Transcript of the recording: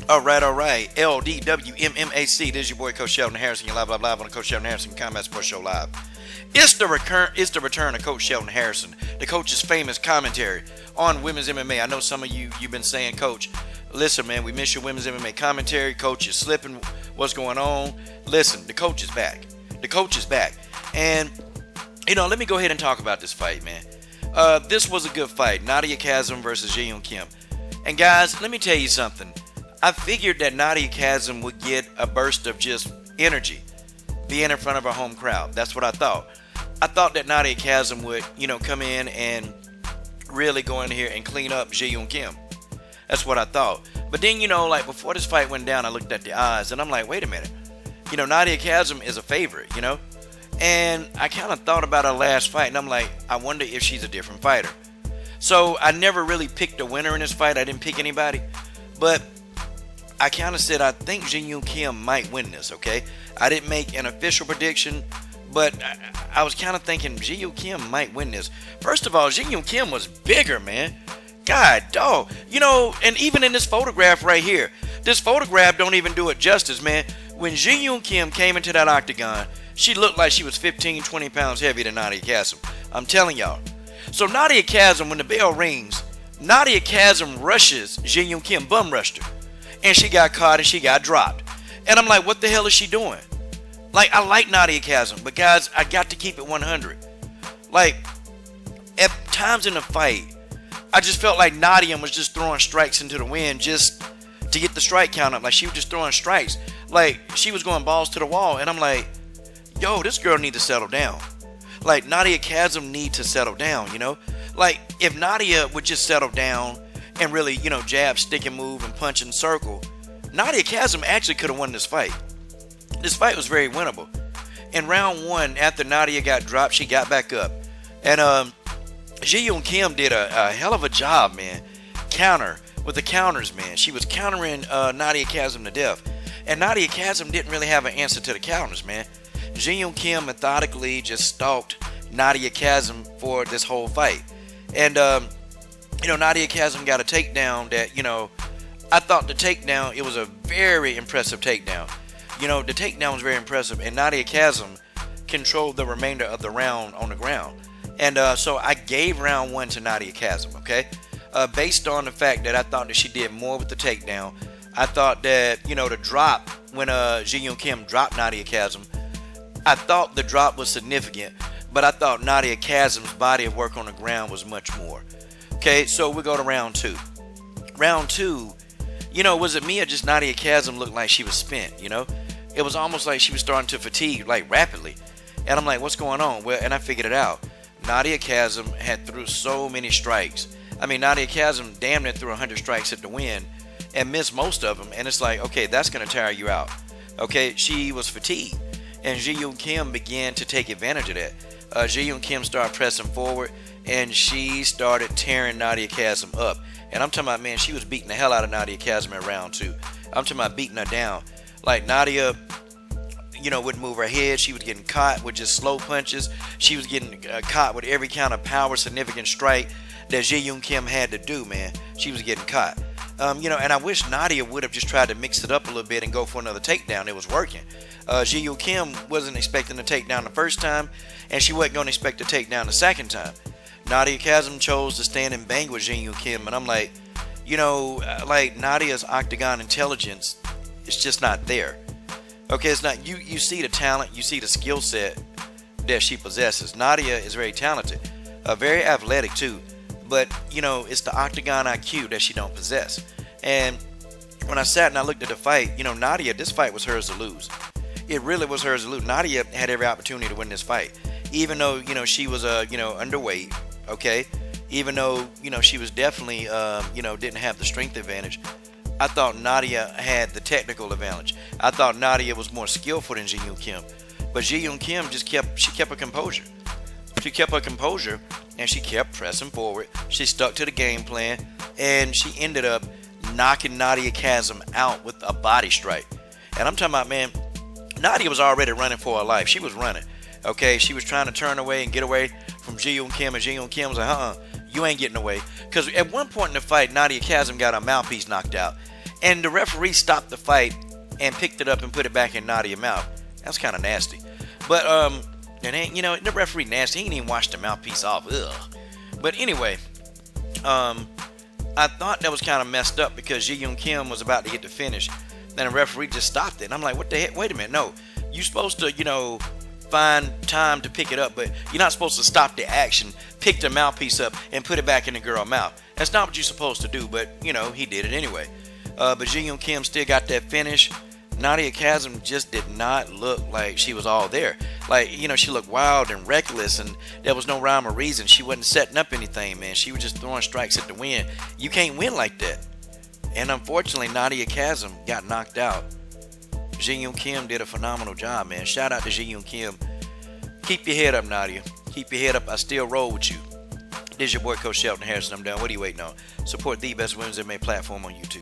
All right. LDWMMAC. This is your boy Coach Sheldon Harrison. You're live on the Coach Sheldon Harrison Combat Sports Show live. It's the return of Coach Sheldon Harrison, the coach's famous commentary on women's MMA. I know some of you've been saying, Coach, listen, man, we miss your women's MMA commentary. Coach is slipping. What's going on? Listen, the coach is back. The coach is back. And, let me go ahead and talk about this fight, man. This was a good fight. Nadia Kaseem versus Yeon Kim. And guys, let me tell you something. I figured that Nadia Kaseem would get a burst of just energy being in front of her home crowd. That's what I thought. I thought that Nadia Kaseem would, come in and really go in here and clean up Yeon Kim. That's what I thought. But then, before this fight went down, I looked at the odds and I'm like, wait a minute. Nadia Kaseem is a favorite, And I kind of thought about her last fight and I'm like, I wonder if she's a different fighter. So I never really picked a winner in this fight. I didn't pick anybody. But I kind of said I think Yeon Kim might win this, okay? I didn't make an official prediction, but I was kind of thinking Yeon Kim might win this. First of all, Yeon Kim was bigger, man. God, dog. And even in this photograph right here, this photograph don't even do it justice, man. When Yeon Kim came into that octagon, she looked like she was 15, 20 pounds heavier than Nadia Kaseem. I'm telling y'all. So Nadia Kaseem, when the bell rings, Nadia Kaseem rushes Yeon Kim, bum rushed her. And she got caught and she got dropped. And I'm like, what the hell is she doing? Like, I like Nadia Kaseem, but guys, I got to keep it 100. Like, at times in the fight, I just felt like Nadia was just throwing strikes into the wind just to get the strike count up. Like, she was just throwing strikes. Like, she was going balls to the wall. And I'm like, yo, this girl need to settle down. Like, Nadia Kaseem need to settle down, Like, if Nadia would just settle down and really, jab, stick and move and punch and circle, Nadia Kaseem actually could have won this fight. This fight was very winnable. In round one, after Nadia got dropped, she got back up. And Yeon Kim did a hell of a job, man. With the counters, man. She was countering Nadia Kaseem to death. And Nadia Kaseem didn't really have an answer to the counters, man. Yeon Kim methodically just stalked Nadia Kaseem for this whole fight. And, Nadia Kaseem got a takedown that, I thought the takedown, it was a very impressive takedown. The takedown was very impressive. And Nadia Kaseem controlled the remainder of the round on the ground. And so I gave round one to Nadia Kaseem, okay? Based on the fact that I thought that she did more with the takedown. I thought that, the drop, when Yeon Kim dropped Nadia Kaseem, I thought the drop was significant, but I thought Nadia Kaseem's body of work on the ground was much more. Okay, so we go to round two. Round two, was it me or just Nadia Kaseem looked like she was spent, It was almost like she was starting to fatigue, like, rapidly. And I'm like, what's going on? Well, and I figured it out. Nadia Kaseem had threw so many strikes. I mean, Nadia Kaseem damn near threw 100 strikes at the wind and missed most of them. And it's like, okay, that's going to tire you out. Okay, she was fatigued. And Yeon Kim began to take advantage of that. Yeon Kim started pressing forward, and she started tearing Nadia Kaseem up. And I'm talking about, man, she was beating the hell out of Nadia Kaseem in round two. I'm talking about beating her down. Like, Nadia, wouldn't move her head. She was getting caught with just slow punches. She was getting caught with every kind of power, significant strike that Yeon Kim had to do, man. She was getting caught. And I wish Nadia would have just tried to mix it up a little bit and go for another takedown. It was working. Yeon Kim wasn't expecting to take down the first time, and she wasn't going to expect to take down the second time. Nadia Kaseem chose to stand and bang with Yeon Kim, and I'm like, like Nadia's octagon intelligence is just not there. Okay, it's not. You see the talent, you see the skill set that she possesses. Nadia is very talented, very athletic too, but it's the octagon IQ that she don't possess. And when I sat and I looked at the fight, Nadia, this fight was hers to lose. It really was hers to lose. Nadia had every opportunity to win this fight, even though she was underweight. Okay, even though she was definitely didn't have the strength advantage. I thought Nadia had the technical advantage. I thought Nadia was more skillful than Yeon Kim, but Yeon Kim kept her composure. She kept her composure and she kept pressing forward. She stuck to the game plan, and she ended up knocking Nadia Kaseem out with a body strike. And I'm talking about, man, Nadia was already running for her life. She was running. Okay, she was trying to turn away and get away from Yeon Kim, and Yeon Kim was like, you ain't getting away. Because at one point in the fight, Nadia Kaseem got her mouthpiece knocked out. And the referee stopped the fight and picked it up and put it back in Nadia's mouth. That's kind of nasty. But and you know, the referee nasty. He ain't even washed the mouthpiece off. Ugh. But anyway, I thought that was kind of messed up because Yeon Kim was about to get the finish. Then the referee just stopped it. And I'm like, what the heck? Wait a minute. No, you're supposed to, you know, find time to pick it up, but you're not supposed to stop the action, pick the mouthpiece up, and put it back in the girl's mouth. That's not what you're supposed to do, but, you know, he did it anyway. But Yeon Kim still got that finish. Nadia Kaseem just did not look like she was all there. Like, you know, she looked wild and reckless, and there was no rhyme or reason. She wasn't setting up anything, man. She was just throwing strikes at the win. You can't win like that. And unfortunately, Nadia Kaseem got knocked out. Yeon Kim did a phenomenal job, man. Shout out to Yeon Kim. Keep your head up, Nadia. Keep your head up. I still roll with you. This is your boy, Coach Shelton Harrison. I'm done. What are you waiting on? Support the best women's MMA platform on YouTube.